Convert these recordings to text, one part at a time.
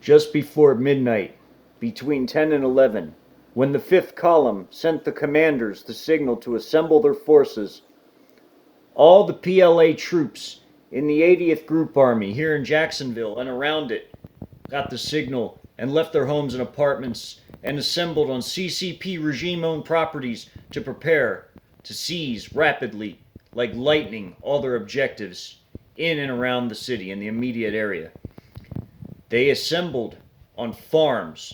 just before midnight, between 10 and 11, when the 5th Column sent the commanders the signal to assemble their forces, all the PLA troops in the 80th Group Army here in Jacksonville and around it got the signal and left their homes and apartments and assembled on CCP regime-owned properties to prepare to seize rapidly, like lightning, all their objectives in and around the city in the immediate area. They assembled on farms,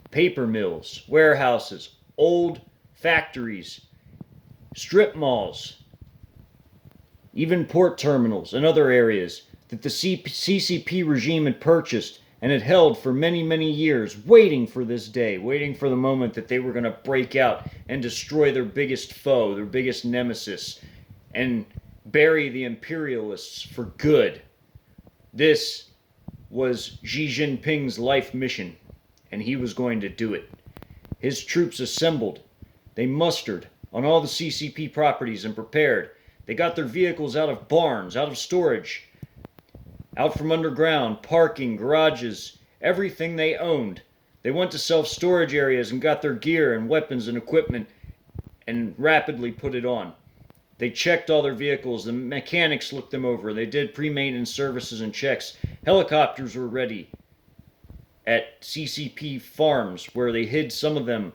paper mills, warehouses, old factories, strip malls, even port terminals and other areas that the CCP regime had purchased and had held for many, many years, waiting for this day, waiting for the moment that they were going to break out and destroy their biggest foe, their biggest nemesis, and bury the imperialists for good. This was Xi Jinping's life mission, and he was going to do it. His troops assembled. They mustered on all the CCP properties and prepared. They got their vehicles out of barns, out of storage, out from underground, parking, garages, everything they owned. They went to self-storage areas and got their gear and weapons and equipment and rapidly put it on. They checked all their vehicles. The mechanics looked them over. They did pre-maintenance services and checks. Helicopters were ready at CCP farms where they hid some of them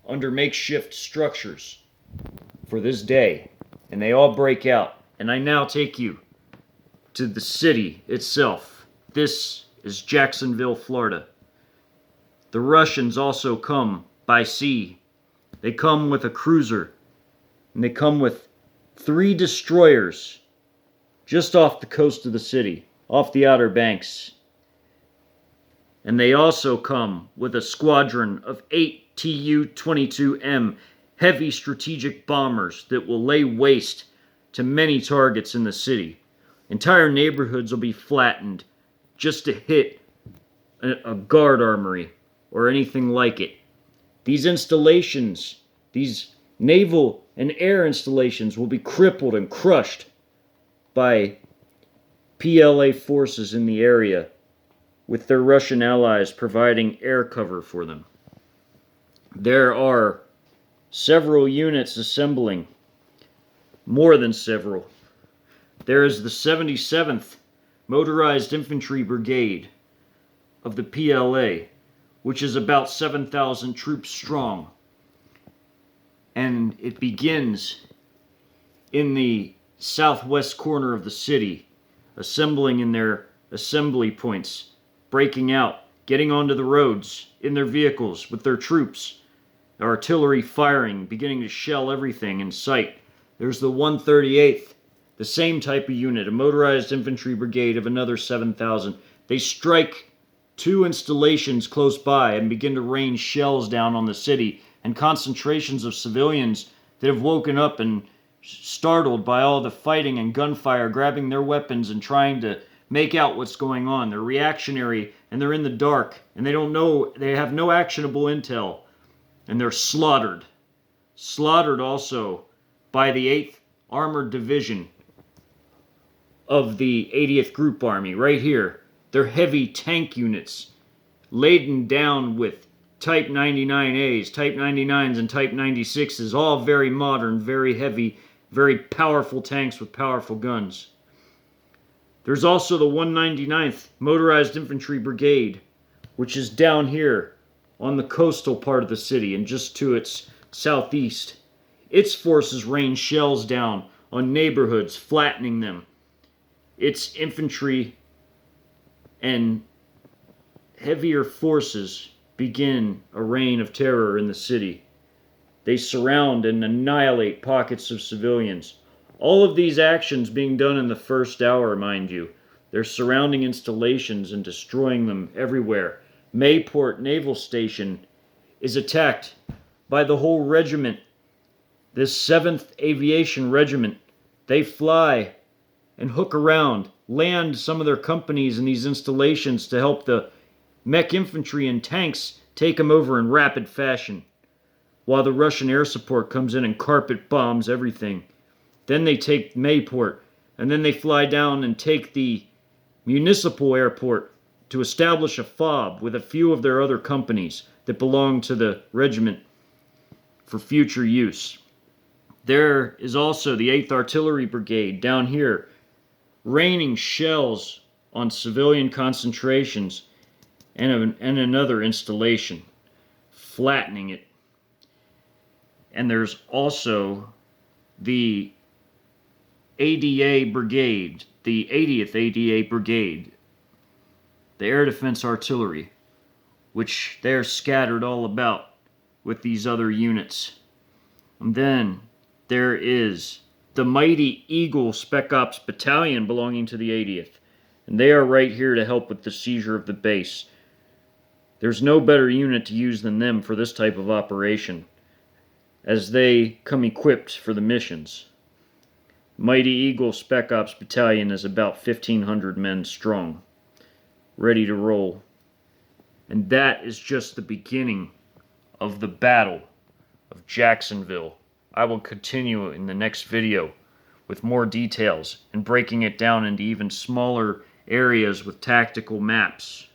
under makeshift structures for this day. And they all break out. And I now take you to the city itself. This is Jacksonville, Florida. The Russians also come by sea. They come with a cruiser. And they come with 3 destroyers just off the coast of the city, off the Outer Banks. And they also come with a squadron of 8 Tu-22M heavy strategic bombers that will lay waste to many targets in the city. Entire neighborhoods will be flattened just to hit a guard armory or anything like it. These installations, these naval and air installations, will be crippled and crushed by PLA forces in the area, with their Russian allies providing air cover for them. There are several units assembling, more than several. There is the 77th Motorized Infantry Brigade of the PLA, which is about 7,000 troops strong. And it begins in the southwest corner of the city, assembling in their assembly points, breaking out, getting onto the roads in their vehicles with their troops, artillery firing, beginning to shell everything in sight. There's the 138th, the same type of unit, a motorized infantry brigade of another 7,000. They strike 2 installations close by and begin to rain shells down on the city, and concentrations of civilians that have woken up and startled by all the fighting and gunfire, grabbing their weapons and trying to make out what's going on. They're reactionary and they're in the dark and they don't know, they have no actionable intel, and they're slaughtered. Slaughtered also by the 8th Armored Division of the 80th Group Army right here. They're heavy tank units laden down with Type 99As, Type 99s, and Type 96s, all very modern, very heavy, very powerful tanks with powerful guns. There's also the 199th Motorized Infantry Brigade, which is down here on the coastal part of the city and just to its southeast. Its forces rain shells down on neighborhoods, flattening them. Its infantry and heavier forces begin a reign of terror in the city. They surround and annihilate pockets of civilians. All of these actions being done in the first hour, mind you. They're surrounding installations and destroying them everywhere. Mayport Naval Station is attacked by the whole regiment. This 7th Aviation Regiment. They fly and hook around, land some of their companies in these installations to help the mech infantry and tanks take them over in rapid fashion, while the Russian air support comes in and carpet bombs everything. Then they take Mayport, and then they fly down and take the municipal airport to establish a fob with a few of their other companies that belong to the regiment for future use. There is also the 8th Artillery Brigade down here, raining shells on civilian concentrations and another installation, flattening it. And there's also the ADA Brigade, the 80th ADA Brigade, the Air Defense Artillery, which they're scattered all about with these other units. And then there is the Mighty Eagle Spec Ops Battalion belonging to the 80th, and they are right here to help with the seizure of the base. There's no better unit to use than them for this type of operation, as they come equipped for the missions. Mighty Eagle Spec Ops Battalion is about 1,500 men strong, ready to roll. And that is just the beginning of the Battle of Jacksonville. I will continue in the next video with more details and breaking it down into even smaller areas with tactical maps.